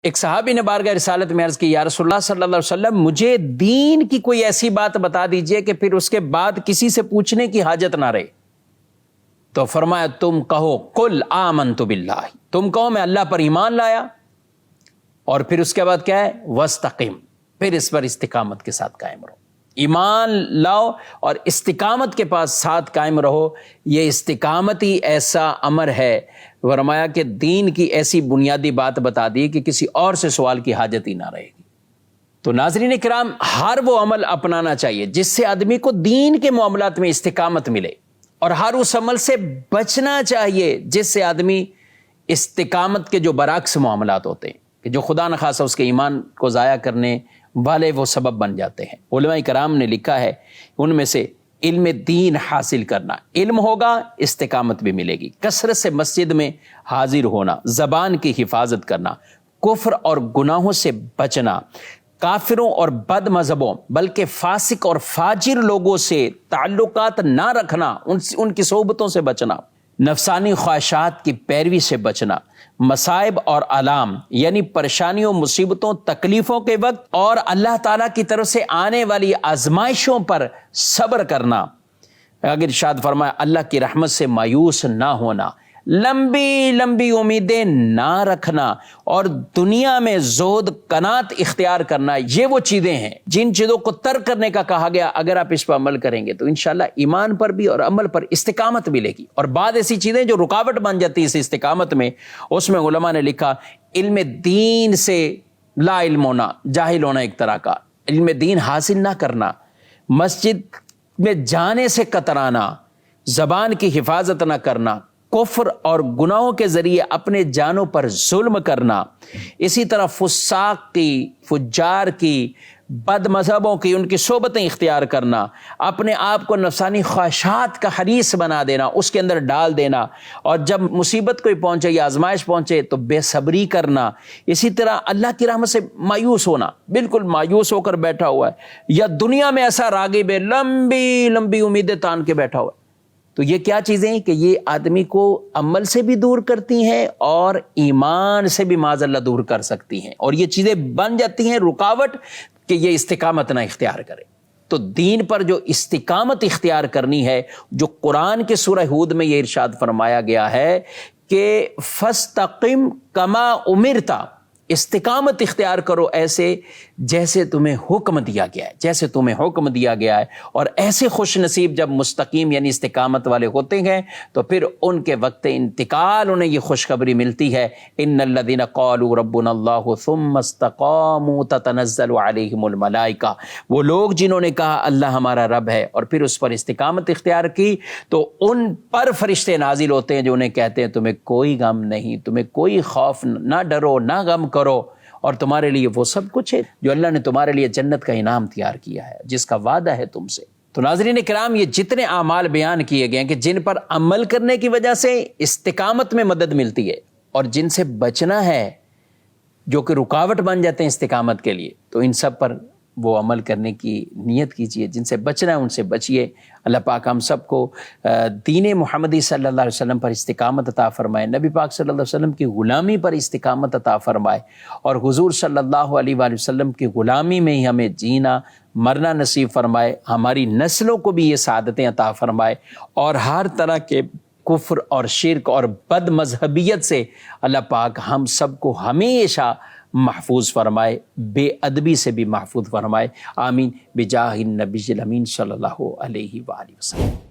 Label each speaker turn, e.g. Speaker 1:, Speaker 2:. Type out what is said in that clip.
Speaker 1: ایک صحابی نے بارگاہ رسالت میں عرض کی، یا رسول اللہ صلی اللہ علیہ وسلم مجھے دین کی کوئی ایسی بات بتا دیجئے کہ پھر اس کے بعد کسی سے پوچھنے کی حاجت نہ رہے۔ تو فرمایا تم کہو قل آمنت باللہ، تم کہو میں اللہ پر ایمان لایا، اور پھر اس کے بعد کیا ہے وستقم، پھر اس پر استقامت کے ساتھ قائم رہو۔ ایمان لاؤ اور استقامت کے پاس ساتھ قائم رہو۔ یہ استقامت ہی ایسا امر ہے، فرمایا کہ دین کی ایسی بنیادی بات بتا دی کہ کسی اور سے سوال کی حاجت ہی نہ رہے گی۔ تو ناظرین کرام، ہر وہ عمل اپنانا چاہیے جس سے آدمی کو دین کے معاملات میں استقامت ملے، اور ہر اس عمل سے بچنا چاہیے جس سے آدمی استقامت کے جو برعکس معاملات ہوتے ہیں کہ جو خدا نخواستہ اس کے ایمان کو ضائع کرنے والے وہ سبب بن جاتے ہیں۔ علماء کرام نے لکھا ہے ان میں سے علم دین حاصل کرنا، علم ہوگا استقامت بھی ملے گی، کثرت سے مسجد میں حاضر ہونا، زبان کی حفاظت کرنا، کفر اور گناہوں سے بچنا، کافروں اور بد مذہبوں بلکہ فاسق اور فاجر لوگوں سے تعلقات نہ رکھنا، ان کی صحبتوں سے بچنا، نفسانی خواہشات کی پیروی سے بچنا، مصائب اور آلام یعنی پریشانیوں، مصیبتوں، تکلیفوں کے وقت اور اللہ تعالیٰ کی طرف سے آنے والی آزمائشوں پر صبر کرنا۔ اگر ارشاد فرمایا اللہ کی رحمت سے مایوس نہ ہونا، لمبی لمبی امیدیں نہ رکھنا، اور دنیا میں زہد قناعت اختیار کرنا، یہ وہ چیزیں ہیں جن چیزوں کو ترک کرنے کا کہا گیا۔ اگر آپ اس پر عمل کریں گے تو انشاءاللہ ایمان پر بھی اور عمل پر استقامت ملے گی۔ اور بعض ایسی چیزیں جو رکاوٹ بن جاتی ہے اس استقامت میں، اس میں علماء نے لکھا علم دین سے لا علم ہونا، جاہل ہونا ایک طرح کا، علم دین حاصل نہ کرنا، مسجد میں جانے سے کترانا، زبان کی حفاظت نہ کرنا، کفر اور گناہوں کے ذریعے اپنے جانوں پر ظلم کرنا، اسی طرح فساق کی، فجار کی، بد مذہبوں کی ان کی صحبتیں اختیار کرنا، اپنے آپ کو نفسانی خواہشات کا حریص بنا دینا، اس کے اندر ڈال دینا، اور جب مصیبت کوئی پہنچے یا آزمائش پہنچے تو بے صبری کرنا، اسی طرح اللہ کی رحمت سے مایوس ہونا، بالکل مایوس ہو کر بیٹھا ہوا ہے، یا دنیا میں ایسا راغب ہے لمبی لمبی امیدیں تان کے بیٹھا ہوا ہے۔ تو یہ کیا چیزیں ہیں کہ یہ آدمی کو عمل سے بھی دور کرتی ہیں اور ایمان سے بھی معاذ اللہ دور کر سکتی ہیں، اور یہ چیزیں بن جاتی ہیں رکاوٹ کہ یہ استقامت نہ اختیار کرے۔ تو دین پر جو استقامت اختیار کرنی ہے، جو قرآن کے سورہ ہود میں یہ ارشاد فرمایا گیا ہے کہ فاستقم کما امرت، استقامت اختیار کرو ایسے جیسے تمہیں حکم دیا گیا ہے، جیسے تمہیں حکم دیا گیا ہے۔ اور ایسے خوش نصیب جب مستقیم یعنی استقامت والے ہوتے ہیں تو پھر ان کے وقت انتقال انہیں یہ خوشخبری ملتی ہے، ان الذین قالوا ربنا اللہ ثم استقاموا تتنزل علیہم الملائکہ، وہ لوگ جنہوں نے کہا اللہ ہمارا رب ہے اور پھر اس پر استقامت اختیار کی تو ان پر فرشتے نازل ہوتے ہیں جو انہیں کہتے ہیں تمہیں کوئی غم نہیں، تمہیں کوئی خوف، نہ ڈرو نہ غم کرو، اور تمہارے لیے وہ سب کچھ ہے جو اللہ نے تمہارے لیے جنت کا انعام تیار کیا ہے، جس کا وعدہ ہے تم سے۔ تو ناظرین کرام، یہ جتنے اعمال بیان کیے گئے ہیں کہ جن پر عمل کرنے کی وجہ سے استقامت میں مدد ملتی ہے، اور جن سے بچنا ہے جو کہ رکاوٹ بن جاتے ہیں استقامت کے لیے، تو ان سب پر وہ عمل کرنے کی نیت کیجئے، جن سے بچنا ہے ان سے بچیے۔ اللہ پاک ہم سب کو دین محمدی صلی اللہ علیہ وسلم پر استقامت عطا فرمائے، نبی پاک صلی اللہ علیہ وسلم کی غلامی پر استقامت عطا فرمائے، اور حضور صلی اللہ علیہ وآلہ وسلم کی غلامی میں ہی ہمیں جینا مرنا نصیب فرمائے، ہماری نسلوں کو بھی یہ سعادتیں عطا فرمائے، اور ہر طرح کے کفر اور شرک اور بد مذہبیت سے اللہ پاک ہم سب کو ہمیشہ محفوظ فرمائے، بے ادبی سے بھی محفوظ فرمائے، آمین بجاہ النبی الامین صلی اللہ علیہ وآلہ وسلم۔